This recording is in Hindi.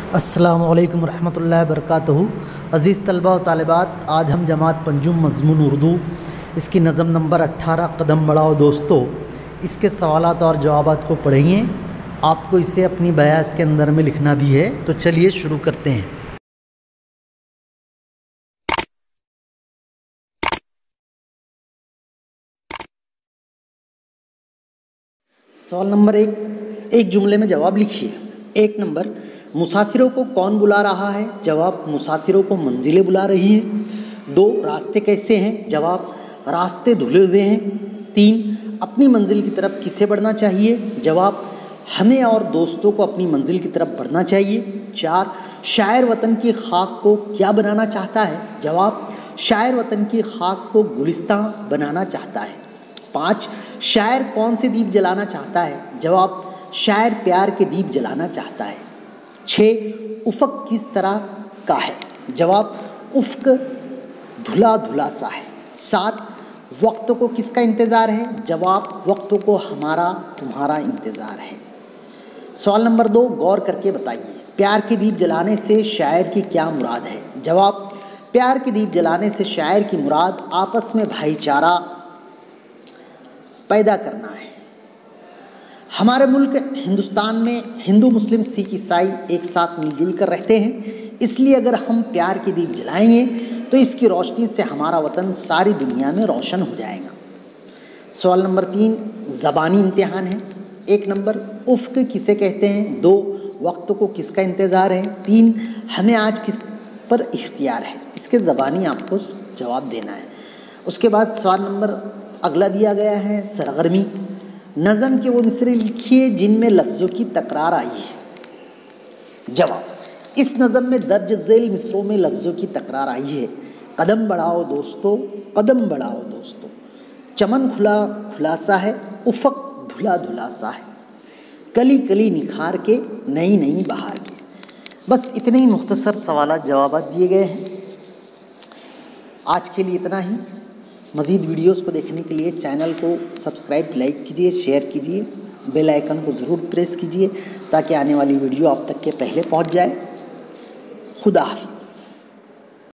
अस्सलामुअलैकुम रहमतुल्लाहि वबरकातुहू। अज़ीज़ तलबा व तालिबात, आज हम जमात पंजुम मज़मून उर्दू इसकी नज़म नंबर 18 कदम बढ़ाओ दोस्तों, इसके सवालात और जवाबात को पढ़िए। आपको इसे अपनी बयास के अंदर में लिखना भी है। तो चलिए शुरू करते हैं। सवाल नंबर एक जुमले में जवाब लिखिए। 1 नंबर, मुसाफिरों को कौन बुला रहा है? जवाब, मुसाफिरों को मंजिलें बुला रही हैं। 2, रास्ते कैसे हैं? जवाब, रास्ते धुले हुए हैं। 3, अपनी मंजिल की तरफ किसे बढ़ना चाहिए? जवाब, हमें और दोस्तों को अपनी मंजिल की तरफ बढ़ना चाहिए। 4, शायर वतन की खाक को क्या बनाना चाहता है? जवाब, शायर वतन की खाक को गुलिस्तान बनाना चाहता है। 5, शायर कौन से दीप जलाना चाहता है? जवाब, शायर प्यार के दीप जलाना चाहता है। 6, उफ़क़ किस तरह का है? जवाब, उफ़क़ धुला धुला सा है। 7, वक्त को किसका इंतज़ार है? जवाब, वक्त को हमारा तुम्हारा इंतज़ार है। सवाल नंबर 2, गौर करके बताइए, प्यार के दीप जलाने से शायर की क्या मुराद है? जवाब, प्यार के दीप जलाने से शायर की मुराद आपस में भाईचारा पैदा करना है। हमारे मुल्क हिंदुस्तान में हिंदू, मुस्लिम, सिख, ईसाई एक साथ मिलजुल कर रहते हैं, इसलिए अगर हम प्यार के दीप जलाएंगे तो इसकी रोशनी से हमारा वतन सारी दुनिया में रोशन हो जाएगा। सवाल नंबर 3, ज़बानी इम्तिहान है। 1 नंबर, उफ़क़ किसे कहते हैं? 2, वक्त को किसका इंतज़ार है? 3, हमें आज किस पर इख्तियार है? इसके ज़बानी आपको जवाब देना है। उसके बाद सवाल नंबर अगला दिया गया है, सरगर्मी। नज़म के वो मिसरे लिखिए जिनमें लफ्ज़ों की तकरार आई है। जवाब, इस नज़म में दर्ज झेल मिसरों में लफ्ज़ों की तकरार आई है। कदम बढ़ाओ दोस्तों, कदम बढ़ाओ दोस्तों, चमन खुला खुलासा है, उफ़क़ धुला धुला सा है, कली कली निखार के, नई नई बहार के। बस इतने ही मुख्तसर सवालात जवाबात दिए गए हैं। आज के लिए इतना ही। मज़ीद वीडियोस को देखने के लिए चैनल को सब्सक्राइब, लाइक कीजिए, शेयर कीजिए, बेल आइकन को ज़रूर प्रेस कीजिए ताकि आने वाली वीडियो आप तक के पहले पहुंच जाए। खुदा हाफ़िज़।